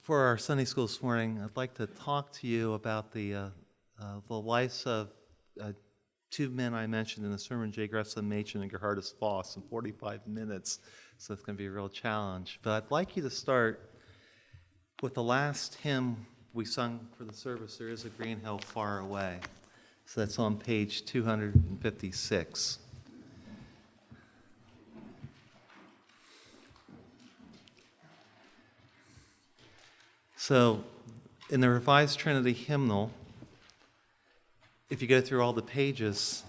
For our Sunday school this morning, I'd like to talk to you about the lives of two men I mentioned in the sermon, Gresham Machen and Geerhardus Vos, in 45 minutes, so it's going to be a real challenge. But I'd like you to start with the last hymn we sung for the service, There Is a Green Hill Far Away. So that's on page 256. So, in the Revised Trinity hymnal, if you go through all the pages,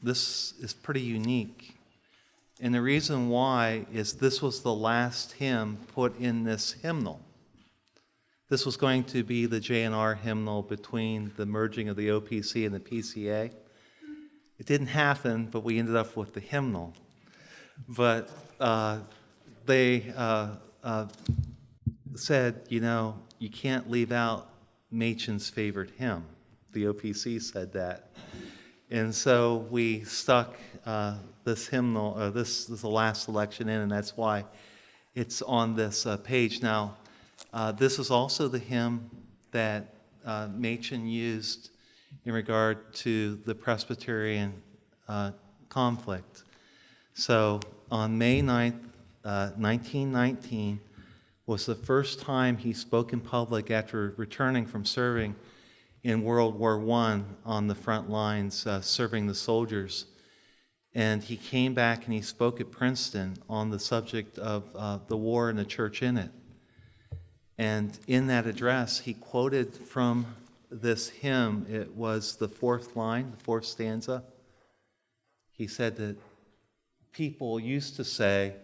this is pretty unique. And the reason why is this was the last hymn put in this hymnal. This was going to be the J&R hymnal between the merging of the OPC and the PCA. It didn't happen, but we ended up with the hymnal. But they said, you can't leave out Machen's favorite hymn. The OPC said that. And so we stuck this hymnal, this is the last selection in, and that's why it's on this page. Now, this is also the hymn that Machen used in regard to the Presbyterian conflict. So on May 9th, 1919, was the first time he spoke in public after returning from serving in World War I on the front lines, serving the soldiers. And he came back and he spoke at Princeton on the subject of the war and the church in it. And in that address, he quoted from this hymn. It was the fourth line, the fourth stanza. He said that people used to say,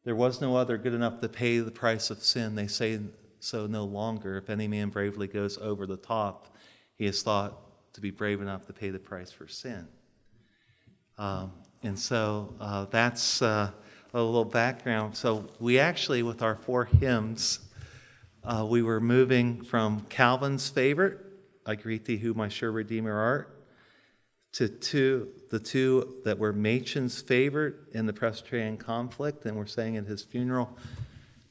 there was no other good enough to pay the price of sin. They say so no longer. If any man bravely goes over the top, he is thought to be brave enough to pay the price for sin. And so that's a little background. So we actually, with our four hymns, we were moving from Calvin's favorite, I greet thee who my sure Redeemer art, to the two that were Machen's favorite in the Presbyterian Conflict, and we're saying at his funeral,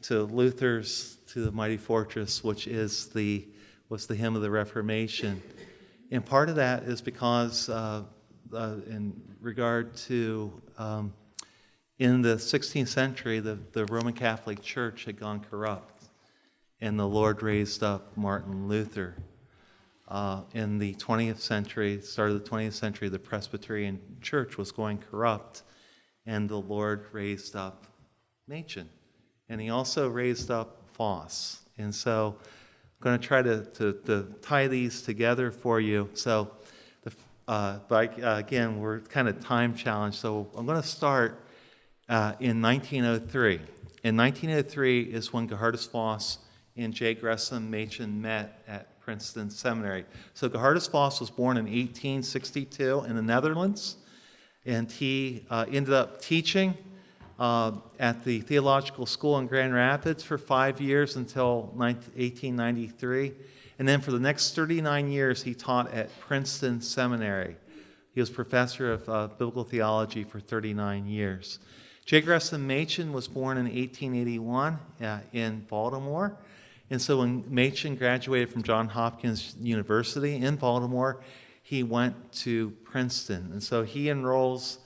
to Luther's To the Mighty Fortress, which was the hymn of the Reformation. And part of that is because in regard to in the 16th century, the Roman Catholic Church had gone corrupt, and the Lord raised up Martin Luther. In the 20th century, start of the 20th century, the Presbyterian Church was going corrupt, and the Lord raised up Machen. And he also raised up Vos. And so I'm going to try to tie these together for you. So, again, we're kind of time challenged. So I'm going to start in 1903. In 1903 is when Geerhardus Vos and J. Gresham Machen met at Princeton Seminary. So Geerhardus Vos was born in 1862 in the Netherlands, and he ended up teaching at the Theological School in Grand Rapids for 5 years until 1893. And then for the next 39 years, he taught at Princeton Seminary. He was professor of biblical theology for 39 years. J. Gresham Machen was born in 1881 in Baltimore. And so when Machen graduated from Johns Hopkins University in Baltimore, he went to Princeton. And so he enrolls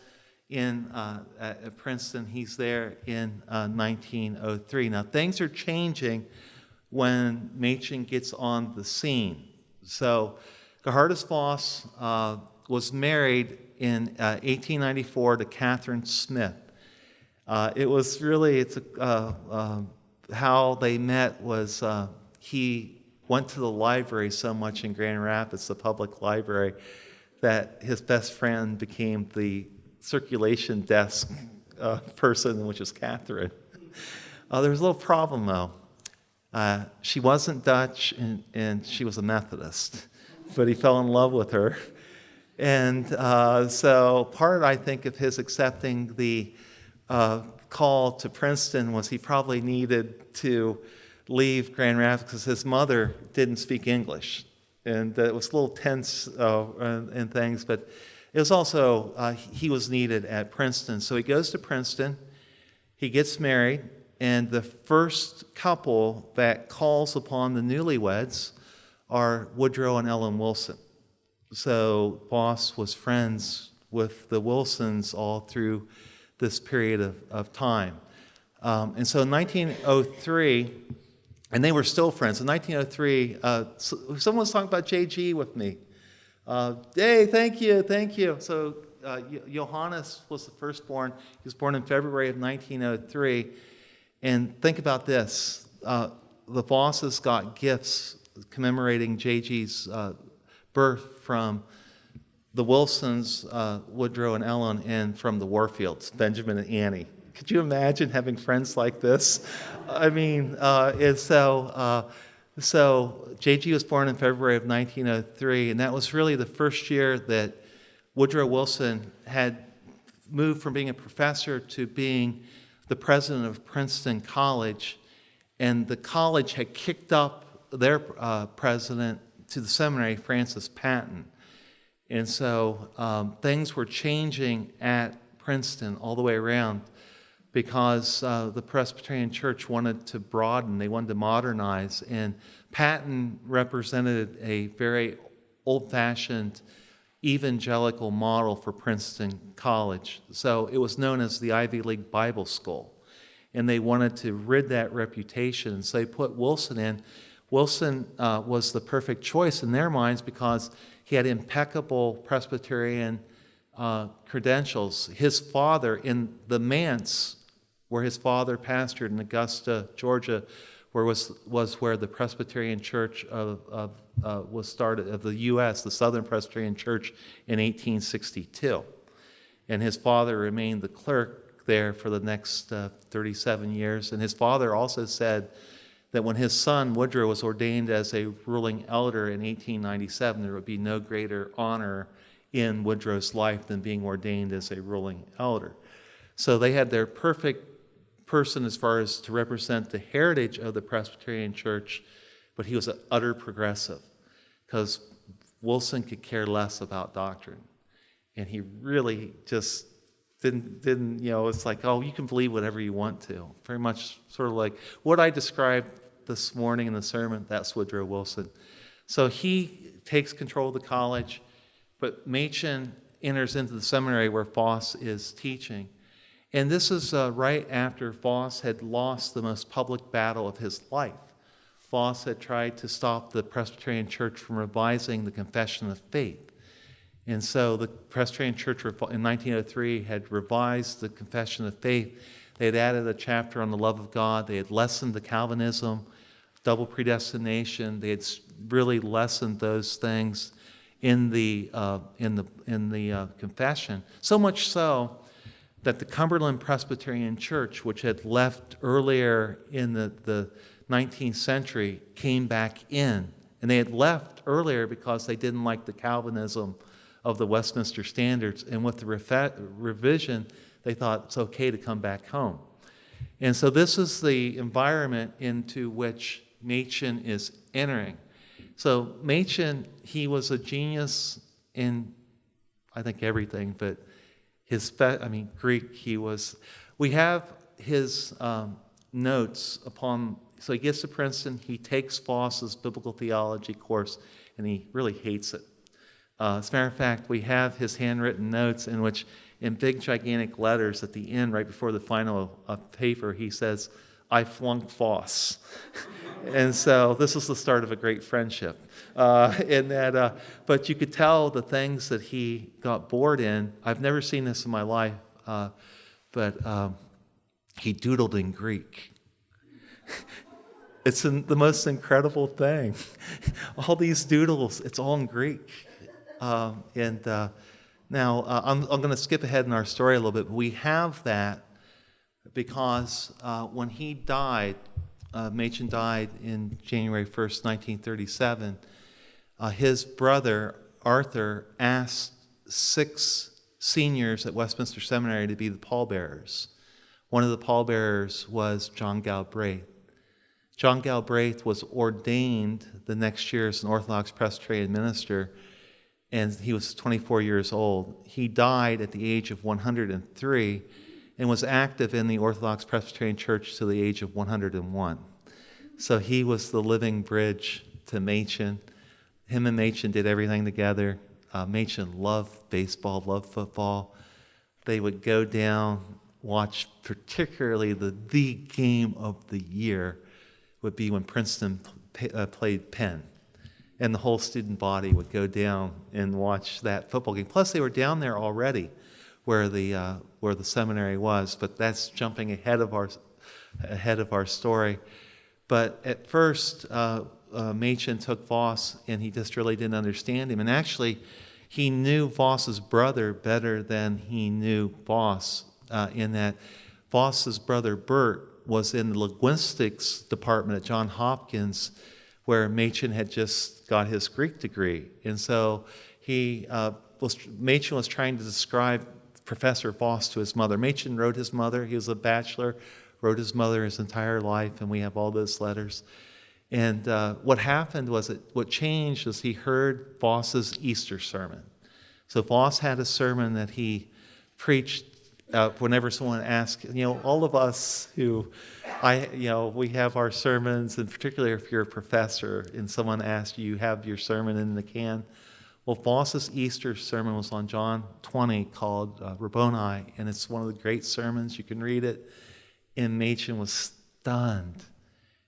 at Princeton. He's there in 1903. Now, things are changing when Machen gets on the scene. So Geerhardus Vos was married in 1894 to Catherine Smith. It was really, how they met was he went to the library so much in Grand Rapids, the public library, that his best friend became the circulation desk person, which is Catherine. There was a little problem, though. She wasn't Dutch, and she was a Methodist, but he fell in love with her. And so part, I think, of his accepting the call to Princeton was he probably needed to leave Grand Rapids because his mother didn't speak English. And it was a little tense and things, but it was also, he was needed at Princeton. So he goes to Princeton, he gets married, And the first couple that calls upon the newlyweds are Woodrow and Ellen Wilson. So Vos was friends with the Wilsons all through this period of time. And so in 1903, and they were still friends. In 1903, someone was talking about JG with me. Hey, thank you. So Johannes was the firstborn. He was born in February of 1903. And think about this. The Vosses got gifts commemorating JG's birth from the Wilsons, Woodrow and Ellen, and from the Warfields, Benjamin and Annie. Could you imagine having friends like this? I mean, so JG was born in February of 1903, and that was really the first year that Woodrow Wilson had moved from being a professor to being the president of Princeton College, and the college had kicked up their president to the seminary, Francis Patton. And so things were changing at Princeton all the way around, because the Presbyterian Church wanted to broaden, they wanted to modernize, and Patton represented a very old-fashioned evangelical model for Princeton College. So it was known as the Ivy League Bible School, and they wanted to rid that reputation, so they put Wilson in. Wilson was the perfect choice in their minds because he had impeccable Presbyterian credentials. His father in the manse, where his father pastored in Augusta, Georgia, where was where the Presbyterian Church was started, of the U.S., the Southern Presbyterian Church, in 1862. And his father remained the clerk there for the next 37 years. And his father also said that when his son Woodrow was ordained as a ruling elder in 1897, there would be no greater honor in Woodrow's life than being ordained as a ruling elder. So they had their perfect person as far as to represent the heritage of the Presbyterian Church, but he was an utter progressive, because Wilson could care less about doctrine. And he really just didn't, it's like, oh, you can believe whatever you want to. Very much sort of like what I described this morning in the sermon, that's Woodrow Wilson. So he takes control of the college, but Machen enters into the seminary where Vos is teaching. And this is right after Vos had lost the most public battle of his life. Vos had tried to stop the Presbyterian Church from revising the Confession of Faith. And so the Presbyterian Church in 1903 had revised the Confession of Faith. They had added a chapter on the love of God. They had lessened the Calvinism, double predestination. They had really lessened those things in the confession. So much so that the Cumberland Presbyterian Church, which had left earlier in the 19th century, came back in. And they had left earlier because they didn't like the Calvinism of the Westminster Standards. And with the revision, they thought it's okay to come back home. And so this is the environment into which Machen is entering. So Machen, he was a genius in, I think, everything, but Greek, we have his notes upon, so he gets to Princeton, he takes Vos's biblical theology course, and he really hates it. As a matter of fact, we have his handwritten notes in which, in big gigantic letters at the end, right before the final paper, he says, "I flunked Vos." And so this was the start of a great friendship. But you could tell the things that he got bored in. I've never seen this in my life, but he doodled in Greek. It's the most incredible thing. All these doodles, it's all in Greek. Now I'm going to skip ahead in our story a little bit. But we have that because when he died, Machen died in January 1st, 1937, his brother, Arthur, asked 6 seniors at Westminster Seminary to be the pallbearers. One of the pallbearers was John Galbraith. John Galbraith was ordained the next year as an Orthodox Presbyterian minister, and he was 24 years old. He died at the age of 103, and was active in the Orthodox Presbyterian Church to the age of 101. So he was the living bridge to Machen. Him and Machen did everything together. Machen loved baseball, loved football. They would go down, watch particularly the game of the year would be when Princeton played Penn. And the whole student body would go down and watch that football game. Plus, they were down there already where the seminary was, but that's jumping ahead of our story. But at first, Machen took Vos, and he just really didn't understand him. And actually, he knew Vos's brother better than he knew Vos, in that Vos's brother Bert was in the linguistics department at Johns Hopkins, where Machen had just got his Greek degree. And so Machen was trying to describe Professor Vos to his mother. Machen wrote his mother. He was a bachelor, wrote his mother his entire life, and we have all those letters. And what happened was what changed was he heard Vos's Easter sermon. So Vos had a sermon that he preached whenever someone asked, all of us we have our sermons, and particularly if you're a professor and someone asks you have your sermon in the can. Well, Vos's Easter sermon was on John 20 called Rabboni, and it's one of the great sermons. You can read it. And Machen was stunned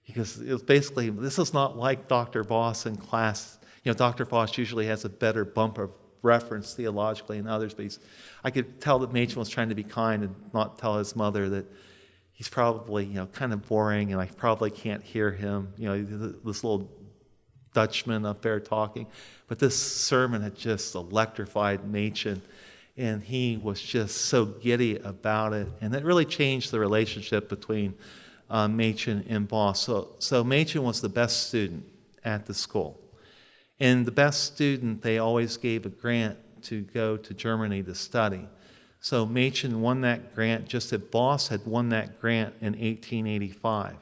because it was basically, this is not like Dr. Vos in class. Dr. Vos usually has a better bump of reference theologically and others, but I could tell that Machen was trying to be kind and not tell his mother that he's probably, kind of boring and I probably can't hear him, this little Dutchman up there talking. But this sermon had just electrified Machen, and he was just so giddy about it. And it really changed the relationship between Machen and Vos. So Machen was the best student at the school. And the best student, they always gave a grant to go to Germany to study. So Machen won that grant just as Vos had won that grant in 1885.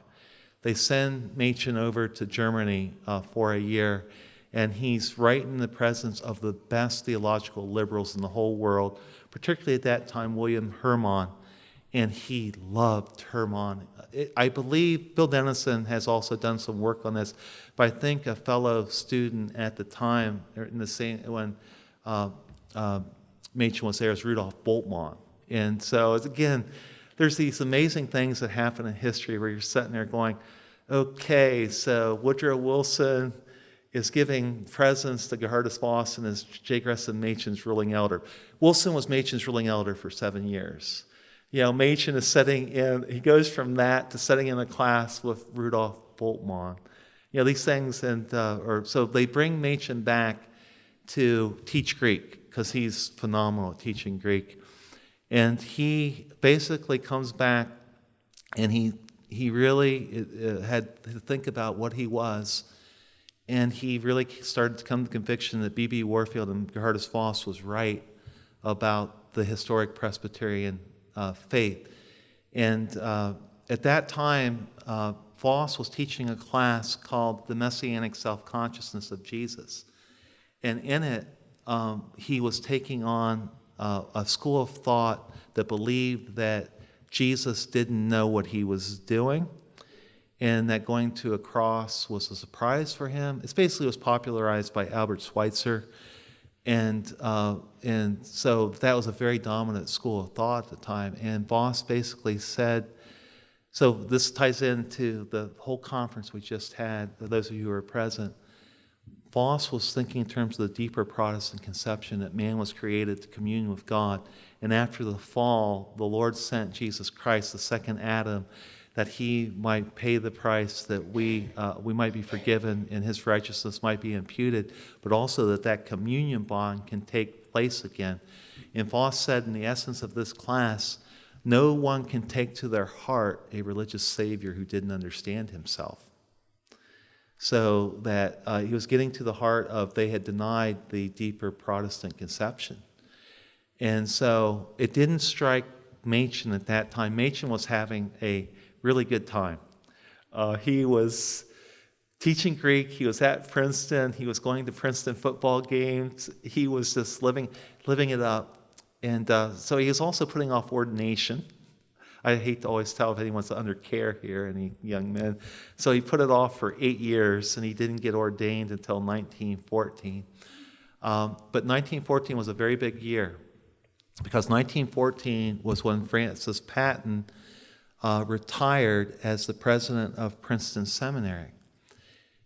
They send Machen over to Germany for a year, and he's right in the presence of the best theological liberals in the whole world, particularly at that time, William Hermann, and he loved Hermann. I believe Bill Dennison has also done some work on this, but I think a fellow student at the time, in the same when Machen was there, is Rudolf Bultmann. And so, again, there's these amazing things that happen in history where you're sitting there going, okay, so Woodrow Wilson is giving presents to Geerhardus Vos and is J. Gresham Machen's ruling elder. Wilson was Machen's ruling elder for 7 years. Machen is he goes from that to sitting in a class with Rudolf Bultmann. These things, so they bring Machen back to teach Greek because he's phenomenal at teaching Greek. And he basically comes back and he really had to think about what he was. And he really started to come to the conviction that B.B. Warfield and Geerhardus Vos was right about the historic Presbyterian faith. And at that time, Vos was teaching a class called The Messianic Self-Consciousness of Jesus. And in it, he was taking on a school of thought that believed that Jesus didn't know what he was doing, and that going to a cross was a surprise for him. It basically was popularized by Albert Schweitzer, and so that was a very dominant school of thought at the time. And Vos basically said, so this ties into the whole conference we just had, for those of you who were present. Vos was thinking in terms of the deeper Protestant conception that man was created to commune with God. And after the fall, the Lord sent Jesus Christ, the second Adam, that he might pay the price, that we might be forgiven and his righteousness might be imputed, but also that communion bond can take place again. And Vos said in the essence of this class, no one can take to their heart a religious Savior who didn't understand himself. So that he was getting to the heart of they had denied the deeper Protestant conception. And so it didn't strike Machen at that time. Machen was having a really good time. He was teaching Greek. He was at Princeton. He was going to Princeton football games. He was just living it up. And so he was also putting off ordination. I hate to always tell if anyone's under care here, any young men. So he put it off for 8 years, and he didn't get ordained until 1914. But 1914 was a very big year, because 1914 was when Francis Patton retired as the president of Princeton Seminary.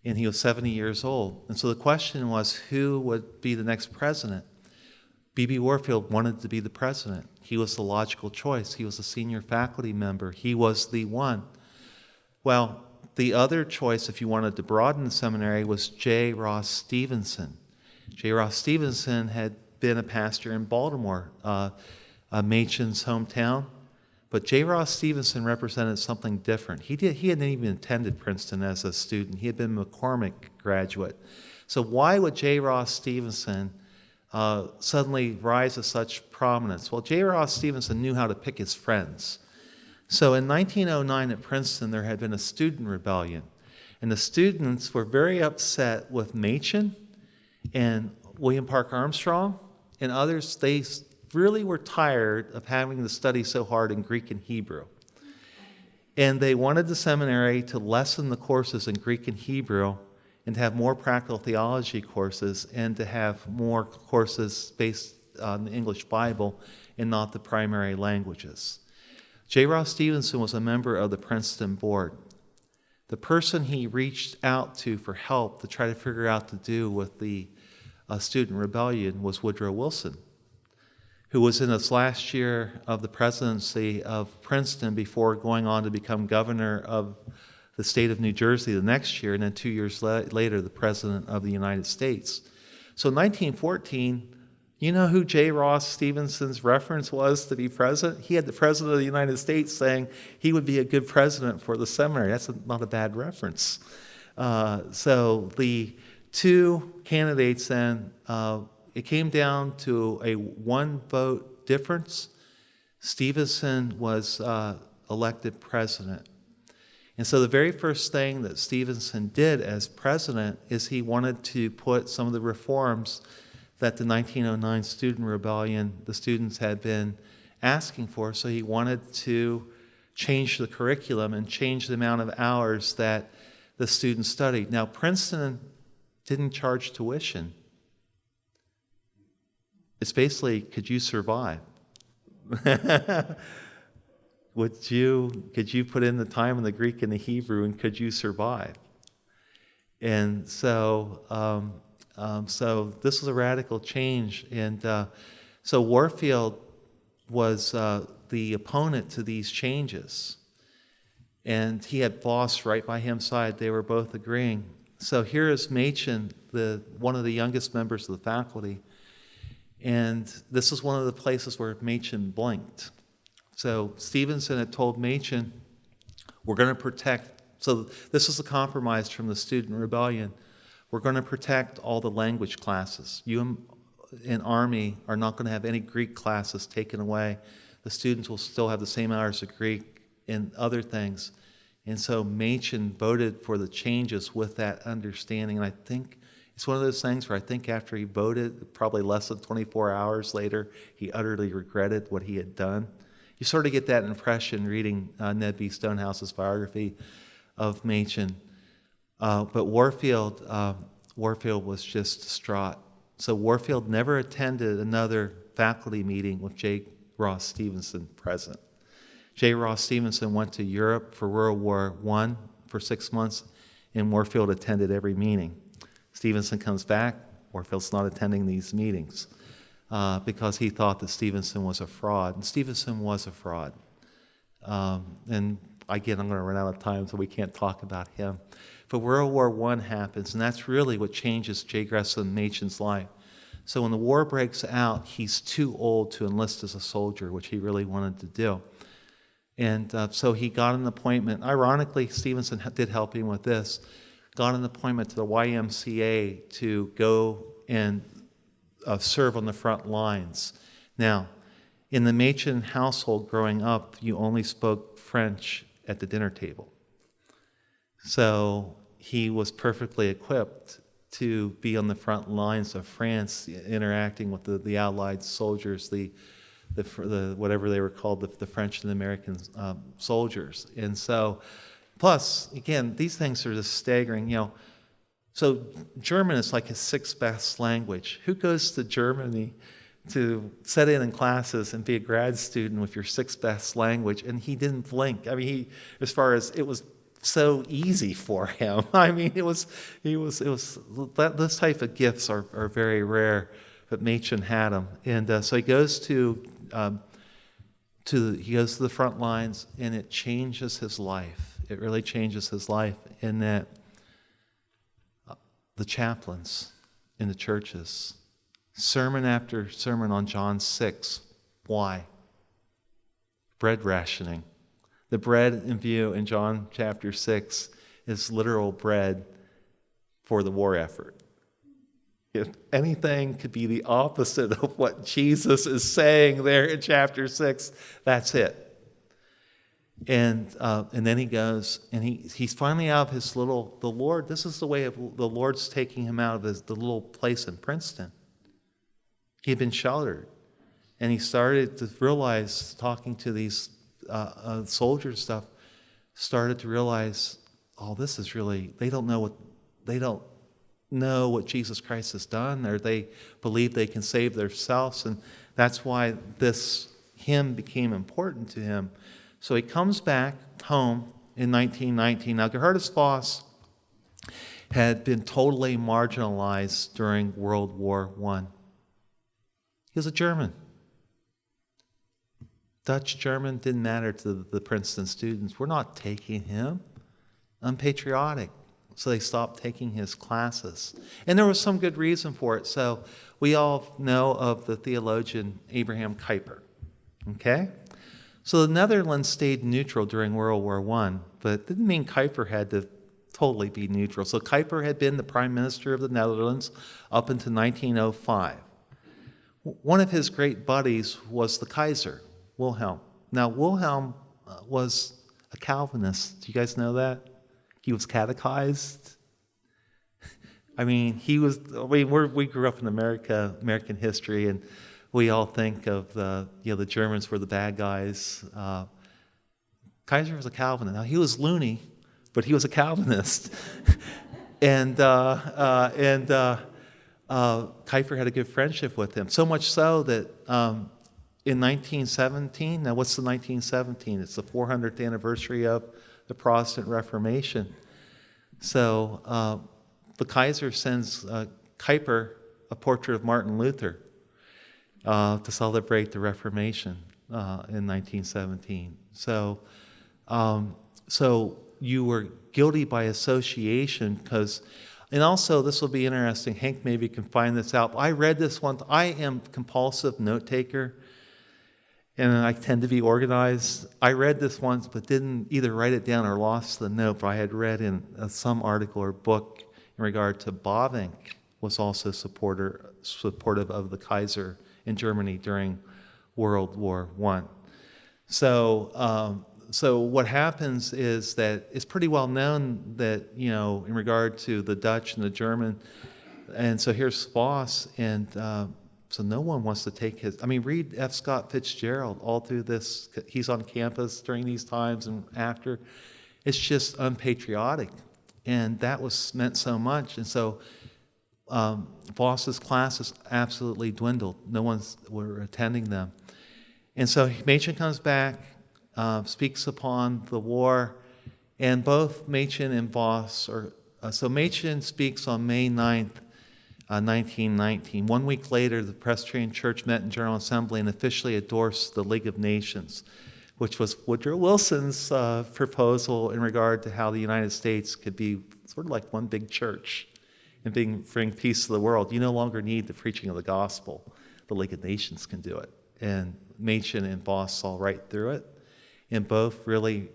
And he was 70 years old. And so the question was, who would be the next president? B.B. Warfield wanted to be the president. He was the logical choice. He was a senior faculty member. He was the one. Well, the other choice, if you wanted to broaden the seminary, was J. Ross Stevenson. J. Ross Stevenson had been a pastor in Baltimore, Machen's hometown. But J. Ross Stevenson represented something different. He hadn't even attended Princeton as a student. He had been a McCormick graduate. So why would J. Ross Stevenson suddenly rise to such prominence? Well, J. Ross Stevenson knew how to pick his friends. So in 1909 at Princeton, there had been a student rebellion. And the students were very upset with Machen and William Park Armstrong and others. They really were tired of having to study so hard in Greek and Hebrew. And they wanted the seminary to lessen the courses in Greek and Hebrew and to have more practical theology courses and to have more courses based on the English Bible and not the primary languages. J. Ross Stevenson was a member of the Princeton board. The person he reached out to for help to try to figure out what to do with the student rebellion was Woodrow Wilson, who was in his last year of the presidency of Princeton before going on to become governor of the state of New Jersey the next year, and then 2 years later, the president of the United States. So in 1914, you know who J. Ross Stevenson's reference was to be president? He had the president of the United States saying he would be a good president for the seminary. That's not a bad reference. So the two candidates then, it came down to a one-vote difference. Stevenson was elected president. And so the very first thing that Stevenson did as president is he wanted to put some of the reforms that the 1909 student rebellion, the students had been asking for. So he wanted to change the curriculum and change the amount of hours that the students studied. Now, Princeton didn't charge tuition. It's basically, could you survive? Could you put in the time in the Greek and the Hebrew, and could you survive? And so this was a radical change. And so Warfield was the opponent to these changes. And he had Vos right by his side. They were both agreeing. So here is Machen, one of the youngest members of the faculty. And this is one of the places where Machen blinked. So Stevenson had told Machen, we're going to protect, so this is a compromise from the student rebellion. We're going to protect all the language classes. You in Army are not going to have any Greek classes taken away. The students will still have the same hours of Greek and other things. And so Machen voted for the changes with that understanding. And I think it's one of those things where I think after he voted, probably less than 24 hours later, he utterly regretted what he had done. You sort of get that impression reading Ned B. Stonehouse's biography of Machen. But Warfield was just distraught. So Warfield never attended another faculty meeting with J. Ross Stevenson present. J. Ross Stevenson went to Europe for World War I for 6 months, and Warfield attended every meeting. Stevenson comes back, Warfield's not attending these meetings because he thought that Stevenson was a fraud. And Stevenson was a fraud. And again, I'm going to run out of time, so we can't talk about him. But World War I happens, and that's really what changes J. Gresham Machen's life. So when the war breaks out, he's too old to enlist as a soldier, which he really wanted to do. And so he got an appointment. Ironically, Stevenson did help him with this. Got an appointment to the YMCA to go and serve on the front lines. Now, in the Machen household growing up, you only spoke French at the dinner table. So he was perfectly equipped to be on the front lines of France, interacting with the Allied soldiers, the whatever they were called, the French and the American soldiers. And so, plus, again, these things are just staggering. So German is like his sixth best language. Who goes to Germany to sit in classes and be a grad student with your sixth best language? And he didn't blink. I mean, as far as it was so easy for him. I mean, those type of gifts are very rare, but Machen had them. And so he goes to the front lines, and it changes his life. It really changes his life in that the chaplains in the churches, sermon after sermon on John 6. Why? Bread rationing. The bread in view in John chapter 6 is literal bread for the war effort. If anything could be the opposite of what Jesus is saying there in chapter 6, that's it. And then he goes, and he's finally out of the Lord, this is the way of the Lord's taking him out of the little place in Princeton. He had been sheltered. And he started to realize, talking to these soldiers stuff, started to realize, this is really, they don't know what Jesus Christ has done, or they believe they can save themselves, and that's why this hymn became important to him. So he comes back home in 1919. Now, Geerhardus Vos had been totally marginalized during World War I. He was a German. Dutch, German, didn't matter to the Princeton students. We're not taking him. Unpatriotic. So they stopped taking his classes. And there was some good reason for it. So we all know of the theologian Abraham Kuyper. Okay? So the Netherlands stayed neutral during World War I, but it didn't mean Kuyper had to totally be neutral. So Kuyper had been the prime minister of the Netherlands up until 1905. One of his great buddies was the Kaiser, Wilhelm. Now, Wilhelm was a Calvinist. Do you guys know that? He was catechized. I mean, we grew up in American history, and we all think of the Germans were the bad guys. Kaiser was a Calvinist. Now, he was loony, but he was a Calvinist. and Kuyper had a good friendship with him, so much so that in 1917, now what's the 1917? It's the 400th anniversary of the Protestant Reformation. So the Kaiser sends Kuyper a portrait of Martin Luther to celebrate the Reformation in 1917. So you were guilty by association because, and also this will be interesting, Hank maybe can find this out. I read this once. I am a compulsive note taker, and I tend to be organized. I read this once, but didn't either write it down or lost the note. But I had read in some article or book in regard to Bavinck was also supportive of the Kaiser in Germany during World War I. So what happens is that it's pretty well known that, in regard to the Dutch and the German, and so here's Vos, and so no one wants to take his, read F. Scott Fitzgerald all through this. He's on campus during these times and after. It's just unpatriotic, and that meant so much. And so Vos's classes absolutely dwindled. No one's were attending them. And so Machen comes back, speaks upon the war, and both Machen and Vos so Machen speaks on May 9th, 1919. 1 week later, the Presbyterian Church met in General Assembly and officially endorsed the League of Nations, which was Woodrow Wilson's proposal in regard to how the United States could be sort of like one big church and bring peace to the world. You no longer need the preaching of the gospel. The League of Nations can do it. And Machen and Vos saw right through it, and both really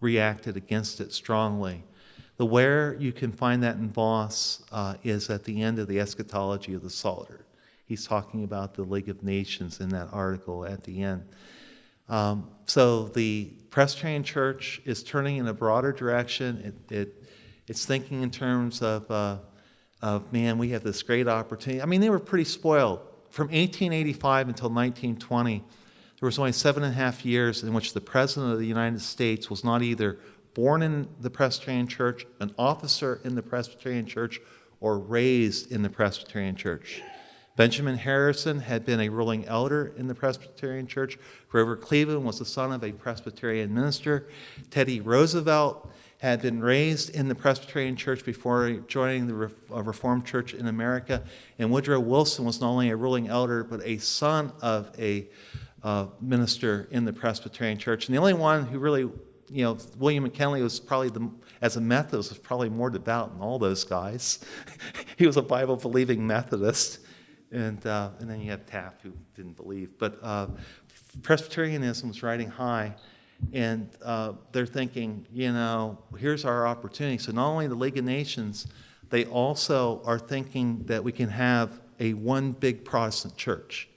reacted against it strongly. The where you can find that in Vos is at the end of the eschatology of the Psalter. He's talking about the League of Nations in that article at the end. So the Presbyterian Church is turning in a broader direction. It's thinking in terms of man, we have this great opportunity. They were pretty spoiled from 1885 until 1920, there was only 7.5 years in which the President of the United States was not either born in the Presbyterian Church, an officer in the Presbyterian Church, or raised in the Presbyterian Church. Benjamin Harrison had been a ruling elder in the Presbyterian Church. Grover Cleveland was the son of a Presbyterian minister. Teddy Roosevelt had been raised in the Presbyterian Church before joining the Reformed Church in America. And Woodrow Wilson was not only a ruling elder, but a son of a minister in the Presbyterian Church. And the only one who really, William McKinley was probably, as a Methodist, was probably more devout than all those guys. He was a Bible-believing Methodist. And then you have Taft, who didn't believe. But Presbyterianism was riding high, and they're thinking, here's our opportunity. So not only the League of Nations, they also are thinking that we can have a one big Protestant church.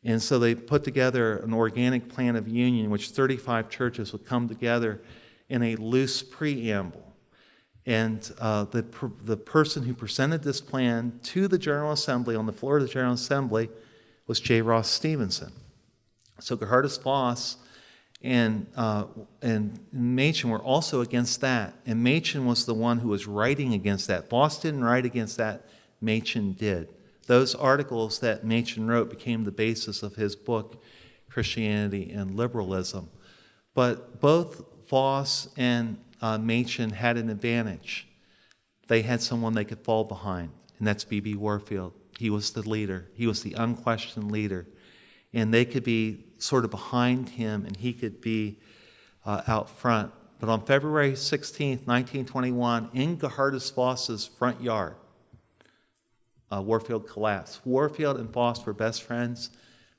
And so they put together an organic plan of union in which 35 churches would come together in a loose preamble. And the person who presented this plan to the General Assembly, on the floor of the General Assembly, was J. Ross Stevenson. So Geerhardus Vos and Machen were also against that. And Machen was the one who was writing against that. Vos didn't write against that. Machen did. Those articles that Machen wrote became the basis of his book, Christianity and Liberalism. But both Vos and Machen had an advantage. They had someone they could fall behind, and that's B.B. Warfield. He was the leader. He was the unquestioned leader. And they could be sort of behind him, and he could be out front. But on February 16th, 1921, in Geerhardus Vos's front yard, Warfield collapsed. Warfield and Vos were best friends.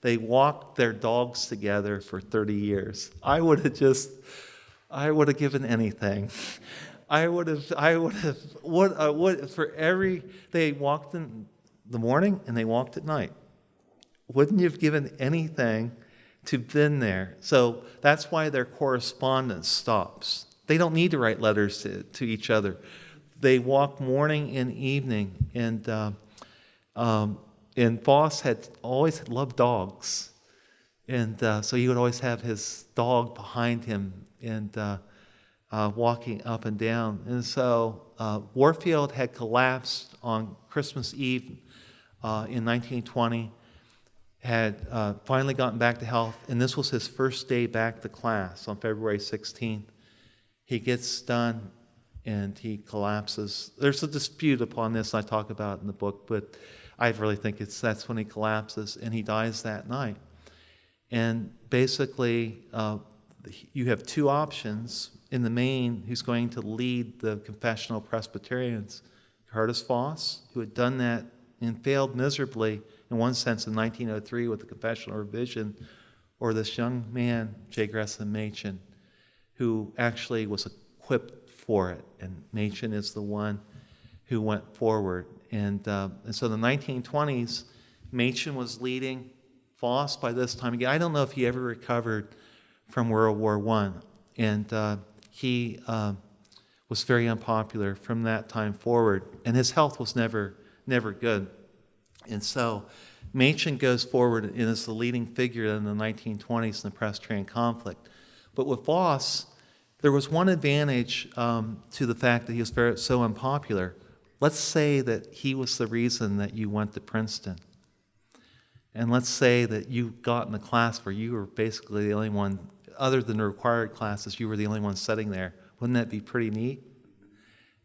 They walked their dogs together for 30 years. I would have given anything. They walked in the morning and they walked at night. Wouldn't you have given anything to have been there? So that's why their correspondence stops. They don't need to write letters to each other. They walk morning and evening. And Vos had always loved dogs. And so he would always have his dog behind him and walking up and down. And so Warfield had collapsed on Christmas Eve in 1920, had finally gotten back to health, and this was his first day back to class on February 16th. He gets done and he collapses. There's a dispute upon this I talk about in the book, but I really think that's when he collapses, and he dies that night. And basically, you have two options in the main who's going to lead the confessional Presbyterians. Geerhardus Vos, who had done that and failed miserably in one sense in 1903 with the confessional revision, or this young man, J. Gresham Machen, who actually was equipped for it. And Machen is the one who went forward. And so in the 1920s, Machen was leading. Vos, by this time, again, I don't know if he ever recovered from World War I. And he was very unpopular from that time forward. And his health was never good. And so Machen goes forward and is the leading figure in the 1920s in the Presbyterian Conflict. But with Vos, there was one advantage to the fact that he was so unpopular. Let's say that he was the reason that you went to Princeton. And let's say that you got in a class where you were basically the only one, other than the required classes, you were the only one sitting there. Wouldn't that be pretty neat?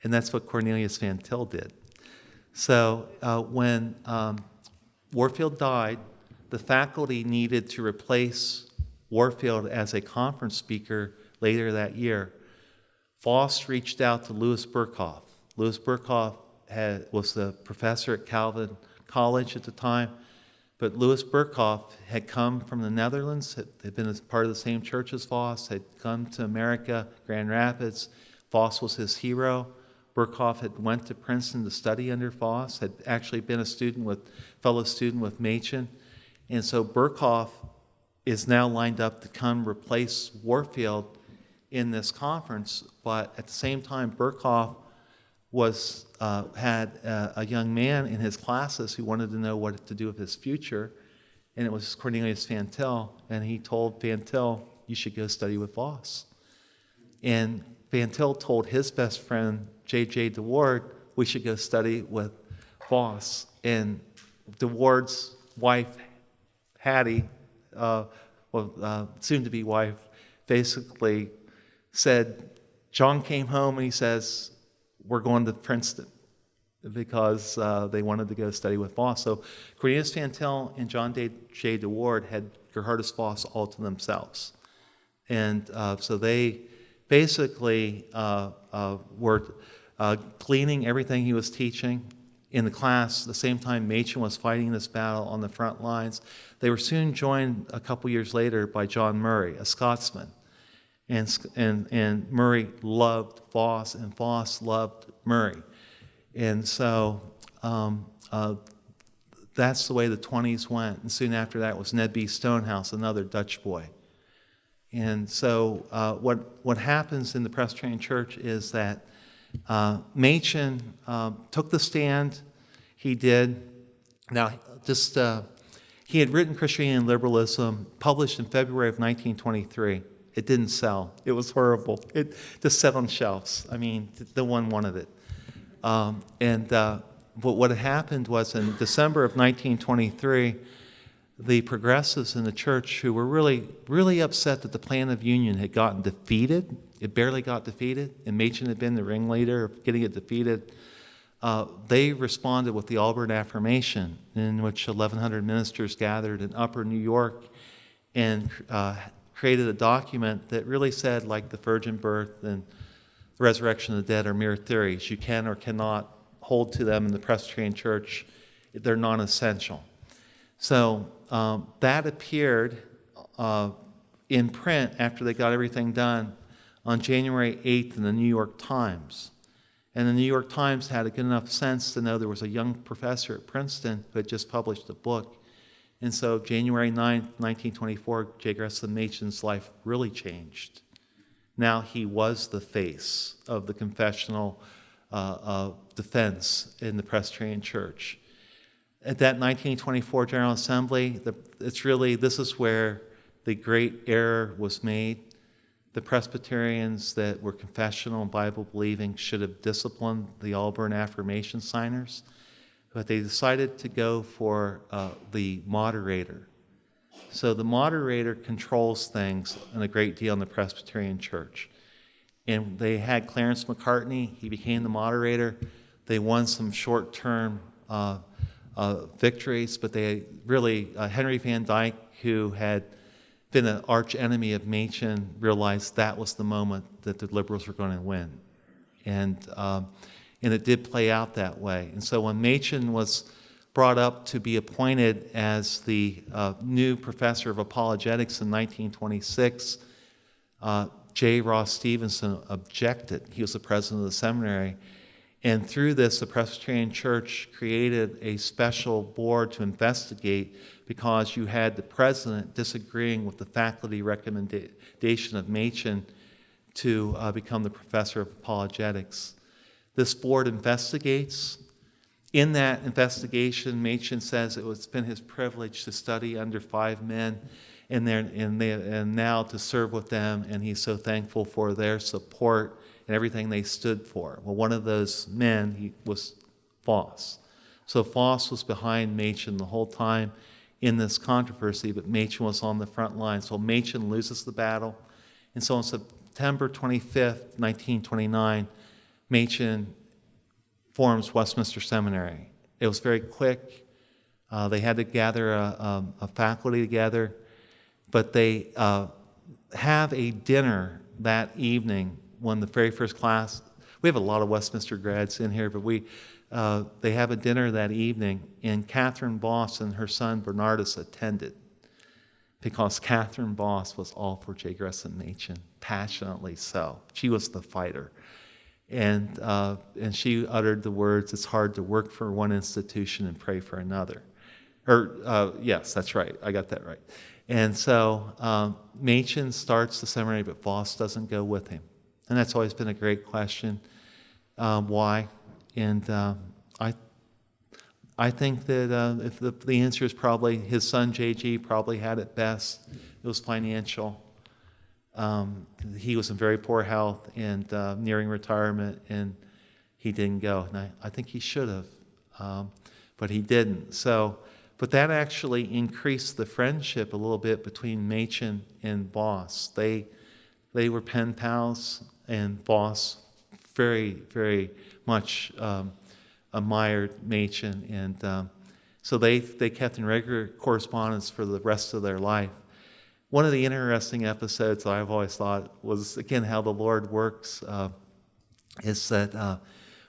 And that's what Cornelius Van Til did. So when Warfield died, the faculty needed to replace Warfield as a conference speaker later that year. Vos reached out to Louis Berkhoff. Louis Berkhoff was the professor at Calvin College at the time, but Louis Berkhoff had come from the Netherlands, had been as part of the same church as Vos, had come to America, Grand Rapids. Vos was his hero. Berkhoff had went to Princeton to study under Vos, had actually been a fellow student with Machen. And so Berkhoff is now lined up to come replace Warfield in this conference, but at the same time, Berkhoff had a young man in his classes who wanted to know what to do with his future, and it was Cornelius Van Til, and he told Van Til, you should go study with Vos. And Van Til told his best friend, J.J. DeWard, we should go study with Vos. And DeWard's wife, Hattie, soon-to-be wife, basically said, John came home and he says, we're going to Princeton, because they wanted to go study with Vos. So Cornelius Van Til and John J. DeWard had Geerhardus Vos all to themselves. And so they basically were gleaning everything he was teaching in the class. At the same time, Machen was fighting this battle on the front lines. They were soon joined a couple years later by John Murray, a Scotsman. And Murray loved Vos, and Vos loved Murray. And so that's the way the 20s went. And soon after that was Ned B. Stonehouse, another Dutch boy. And so what happens in the Presbyterian Church is that Machen took the stand. He did. Now, he had written Christianity and Liberalism, published in February of 1923. It didn't sell. It was horrible. It just sat on shelves. I mean, no one wanted it. But what had happened was in December of 1923, the progressives in the church, who were really, really upset that the plan of union had gotten defeated, it barely got defeated, and Machen had been the ringleader of getting it defeated, they responded with the Auburn Affirmation, in which 1,100 ministers gathered in Upper New York and created a document that really said, like the virgin birth and the resurrection of the dead are mere theories. You can or cannot hold to them in the Presbyterian Church. They're non-essential. So that appeared in print after they got everything done on January 8th in the New York Times. And the New York Times had a good enough sense to know there was a young professor at Princeton who had just published a book. And so January 9th, 1924, J. Gresham Machen's life really changed. Now he was the face of the confessional defense in the Presbyterian Church. At that 1924 General Assembly, this is where the great error was made. The Presbyterians that were confessional and Bible-believing should have disciplined the Auburn Affirmation signers, but they decided to go for the moderator. So the moderator controls things in a great deal in the Presbyterian Church. And they had Clarence McCartney. He became the moderator. They won some short-term victories, but they really, Henry Van Dyke, who had been an arch enemy of Machen, realized that was the moment that the liberals were going to win. And it did play out that way. And so when Machen was brought up to be appointed as the new professor of apologetics in 1926, J. Ross Stevenson objected. He was the president of the seminary. And through this, the Presbyterian Church created a special board to investigate, because you had the president disagreeing with the faculty recommendation of Machen to become the professor of apologetics. This board investigates. In that investigation, Machen says it's been his privilege to study under 5 men and now to serve with them, and he's so thankful for their support and everything they stood for. Well, one of those men was Vos. So Vos was behind Machen the whole time in this controversy, but Machen was on the front line. So Machen loses the battle. And so on September 25th, 1929, Machen forms Westminster Seminary. It was very quick. They had to gather a faculty together, but they have a dinner that evening when the very first class, we have a lot of Westminster grads in here, but they have a dinner that evening, and Catherine Vos and her son Bernardus attended, because Catherine Vos was all for J. Gresham Machen, passionately so. She was the fighter. And she uttered the words, "It's hard to work for one institution and pray for another." Yes, that's right. I got that right. And so Machen starts the seminary, but Vos doesn't go with him. And that's always been a great question. why. And I think that if the answer is probably his son JG probably had it best. It was financial. He was in very poor health and nearing retirement, and he didn't go. And I think he should have, but he didn't. So, but that actually increased the friendship a little bit between Machen and Vos. They were pen pals, and Vos very, very much admired Machen, and so they kept in regular correspondence for the rest of their life. One of the interesting episodes I've always thought was, again, how the Lord works, is that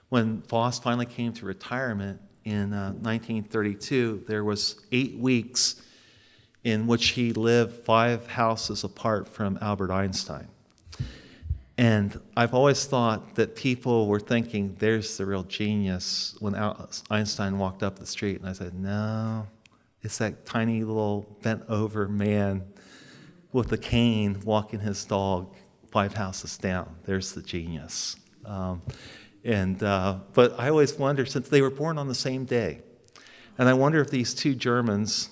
when Vos finally came to retirement in 1932, there was 8 weeks in which he lived 5 houses apart from Albert Einstein. And I've always thought that people were thinking, there's the real genius, when Einstein walked up the street. And I said, no, it's that tiny little bent-over man with a cane walking his dog 5 houses down. There's the genius. But I always wonder, since they were born on the same day, and I wonder if these 2 Germans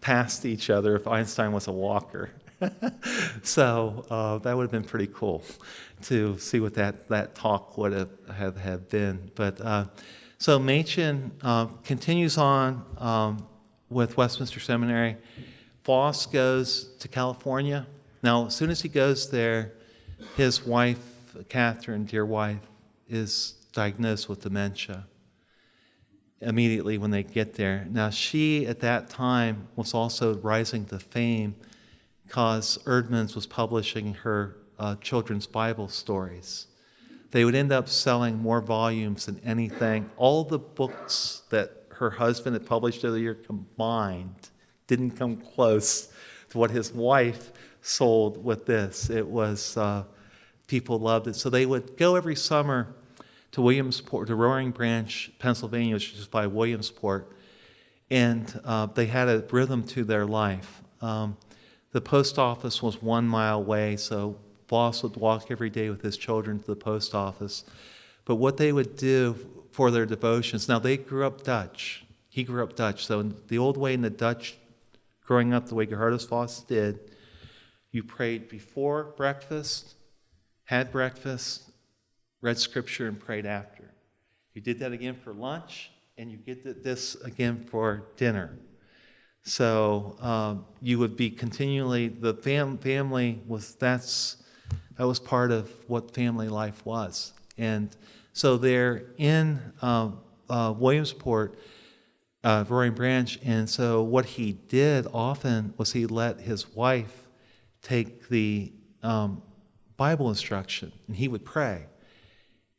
passed each other if Einstein was a walker. So that would have been pretty cool to see what that talk would have been. But so Machen continues on with Westminster Seminary. Vos goes to California. Now, as soon as he goes there, his wife, Catherine, dear wife, is diagnosed with dementia immediately when they get there. Now, she, at that time, was also rising to fame because Erdman's was publishing her children's Bible stories. They would end up selling more volumes than anything. All the books that her husband had published of the year combined didn't come close to what his wife sold with this. It was, people loved it. So they would go every summer to Williamsport, to Roaring Branch, Pennsylvania, which is by Williamsport, and they had a rhythm to their life. The post office was 1 mile away, so Vos would walk every day with his children to the post office. But what they would do for their devotions, now they grew up Dutch. He grew up Dutch. So in the old way in the Dutch, growing up the way Geerhardus Vos did, you prayed before breakfast, had breakfast, read scripture, and prayed after. You did that again for lunch, and you did this again for dinner. So you would be continually, the family was, that was part of what family life was. And so they're in Williamsport, Roaring Branch, and so what he did often was he let his wife take the Bible instruction, and he would pray.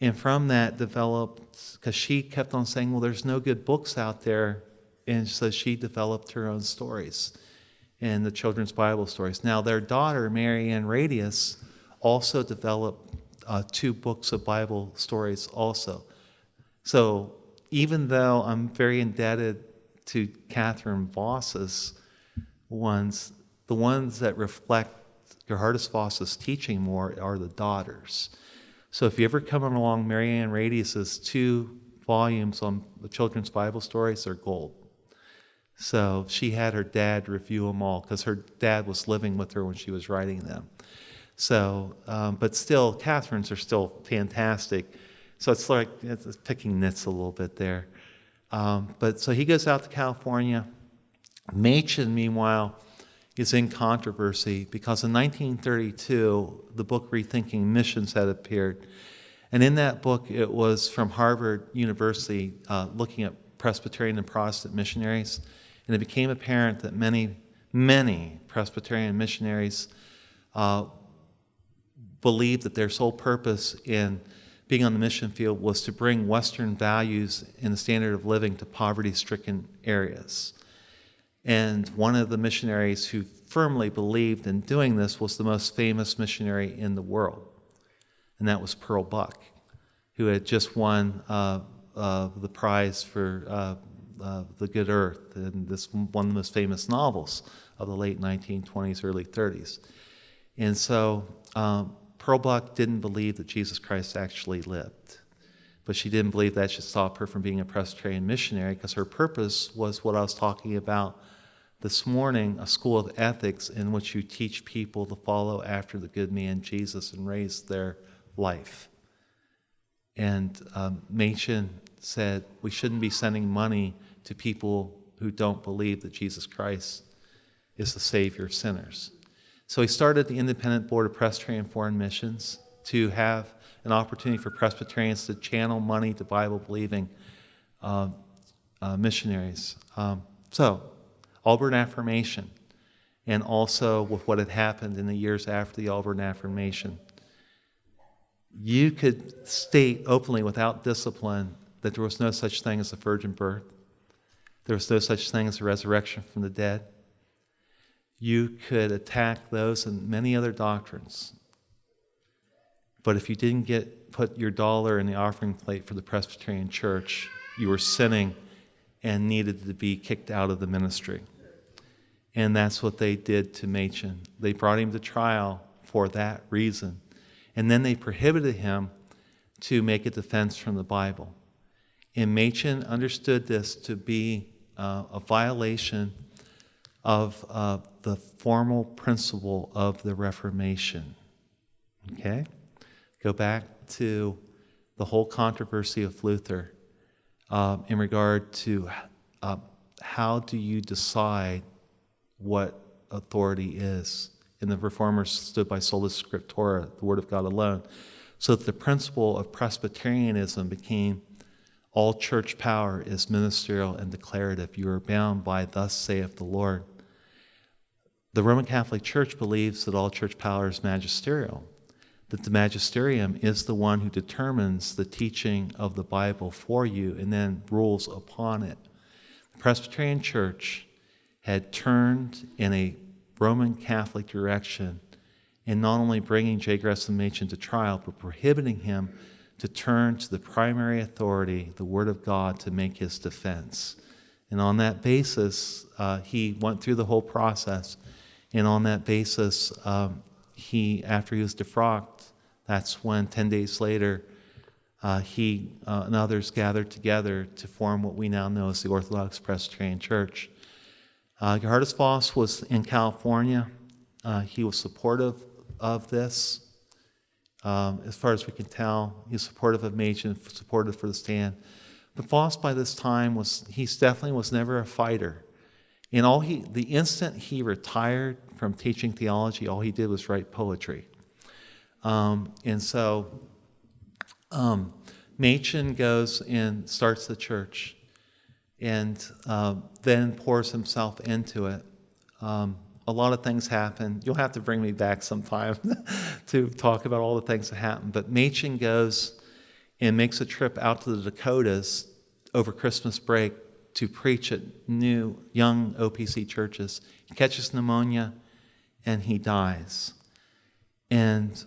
And from that developed, because she kept on saying, well, there's no good books out there, and so she developed her own stories and the children's Bible stories. Now, their daughter, Mary Ann Radius, also developed 2 books of Bible stories also. So even though I'm very indebted to Catherine Vos's ones, the ones that reflect Geerhardus Vos's teaching more are the daughters. So if you ever come along Mary Ann Radius's 2 volumes on the children's Bible stories, they're gold. So she had her dad review them all because her dad was living with her when she was writing them. So, but still, Catherine's are still fantastic. So it's like it's picking nits a little bit there. But so he goes out to California. Machen, meanwhile, is in controversy because in 1932, the book Rethinking Missions had appeared. And in that book, it was from Harvard University looking at Presbyterian and Protestant missionaries. And it became apparent that many, many Presbyterian missionaries believed that their sole purpose in being on the mission field was to bring Western values and the standard of living to poverty-stricken areas. And one of the missionaries who firmly believed in doing this was the most famous missionary in the world, and that was Pearl Buck, who had just won the prize for The Good Earth, and this one of the most famous novels of the late 1920s, early 30s. And so Pearl Buck didn't believe that Jesus Christ actually lived. but she didn't believe that should stop her from being a Presbyterian missionary, because her purpose was what I was talking about this morning, a school of ethics in which you teach people to follow after the good man Jesus and raise their life. And Machen said we shouldn't be sending money to people who don't believe that Jesus Christ is the Savior of sinners. So he started the Independent Board of Presbyterian Foreign Missions to have an opportunity for Presbyterians to channel money to Bible-believing missionaries. So, Auburn Affirmation, and also with what had happened in the years after the Auburn Affirmation, you could state openly without discipline that there was no such thing as a virgin birth. There was no such thing as a resurrection from the dead. You could attack those and many other doctrines. But if you didn't put your dollar in the offering plate for the Presbyterian Church, you were sinning and needed to be kicked out of the ministry. And that's what they did to Machen. They brought him to trial for that reason. And then they prohibited him to make a defense from the Bible. And Machen understood this to be a violation of the formal principle of the Reformation. Okay? Go back to the whole controversy of Luther in regard to how do you decide what authority is. And the Reformers stood by sola scriptura, the Word of God alone. So that the principle of Presbyterianism became all church power is ministerial and declarative. You are bound by thus saith the Lord. The Roman Catholic Church believes that all church power is magisterial, that the magisterium is the one who determines the teaching of the Bible for you and then rules upon it. The Presbyterian Church had turned in a Roman Catholic direction in not only bringing J. Gresham Machen to trial, but prohibiting him to turn to the primary authority, the Word of God, to make his defense. And on that basis, he went through the whole process. And on that basis, after he was defrocked, that's when 10 days later, he and others gathered together to form what we now know as the Orthodox Presbyterian Church. Geerhardus Vos was in California. He was supportive of this. As far as we can tell, he was supportive of Machen, supportive for the stand. But Vos, by this time, he definitely was never a fighter. And the instant he retired from teaching theology, all he did was write poetry. And so Machen goes and starts the church, and then pours himself into it. A lot of things happen. You'll have to bring me back sometime to talk about all the things that happen. But Machen goes and makes a trip out to the Dakotas over Christmas break to preach at new, young OPC churches. He catches pneumonia, and he dies. And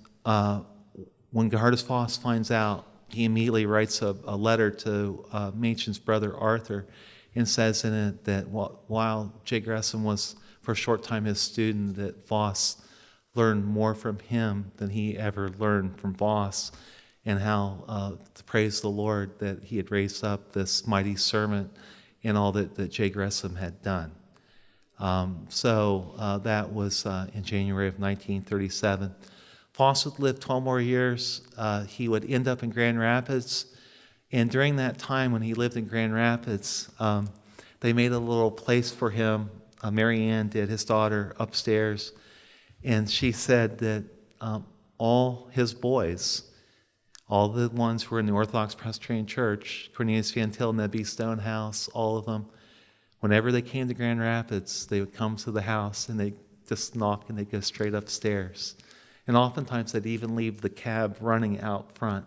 when Geerhardus Vos finds out, he immediately writes a letter to Machen's brother Arthur and says in it that while J. Gresham was for a short time his student, that Vos learned more from him than he ever learned from Vos, and how to praise the Lord that he had raised up this mighty servant and all that J. Gresham had done. So that was in January of 1937. Vos would live 12 more years. He would end up in Grand Rapids. And during that time when he lived in Grand Rapids, they made a little place for him. Mary Ann did, his daughter, upstairs. And she said that all his boys, all the ones who were in the Orthodox Presbyterian Church, Cornelius Van Til, Nebby Stonehouse, all of them, whenever they came to Grand Rapids, they would come to the house and they'd just knock and they'd go straight upstairs. And oftentimes they'd even leave the cab running out front.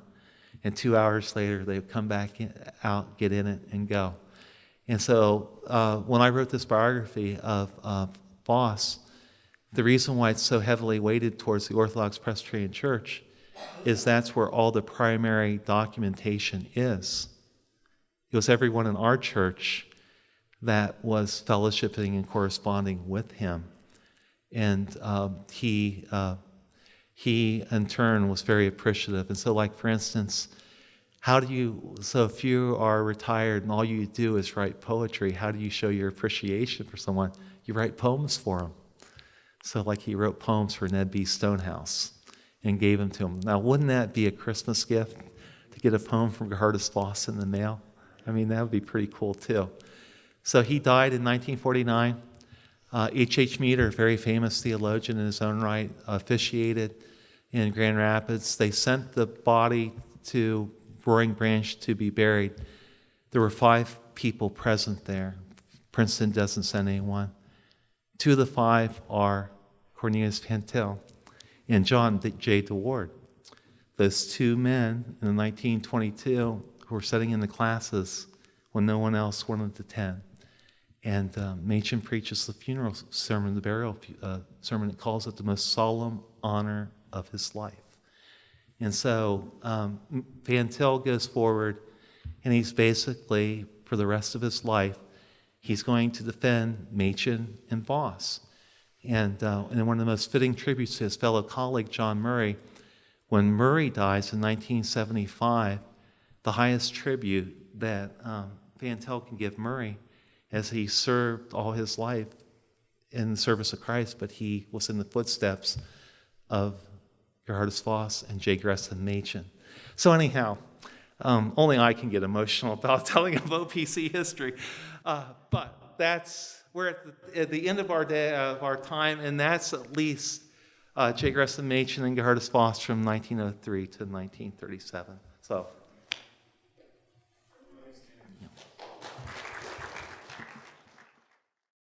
And 2 hours later, they would come back out, get in it, and go. And so when I wrote this biography of Vos, the reason why it's so heavily weighted towards the Orthodox Presbyterian Church is that's where all the primary documentation is. It was everyone in our church that was fellowshipping and corresponding with him. And he in turn was very appreciative. And so, like, for instance, So if you are retired and all you do is write poetry, how do you show your appreciation for someone? You write poems for them. So like he wrote poems for Ned B. Stonehouse and gave them to him. Now, wouldn't that be a Christmas gift to get a poem from Geerhardus Vos in the mail? I mean, that would be pretty cool too. So he died in 1949. H.H. Meader, a very famous theologian in his own right, officiated in Grand Rapids. They sent the body to Roaring Branch to be buried. There were 5 people present there. Princeton doesn't send anyone. 2 of the 5 are Cornelius Fantel and John J. DeWard. Those 2 men in 1922 who were sitting in the classes when no one else wanted to attend. And Machen preaches the funeral sermon, the burial sermon. It calls it the most solemn honor of his life. And so Fantel goes forward, and he's basically, for the rest of his life, he's going to defend Machen and Vos. And one of the most fitting tributes to his fellow colleague, John Murray, when Murray dies in 1975, the highest tribute that Fantel can give Murray, as he served all his life in the service of Christ, but he was in the footsteps of Geerhardus Vos and J. Gresham Machen. So anyhow, only I can get emotional about telling of OPC history, but we're at the end of our day, of our time, and that's at least J. Gresham Machen and Geerhardus Vos from 1903 to 1937. So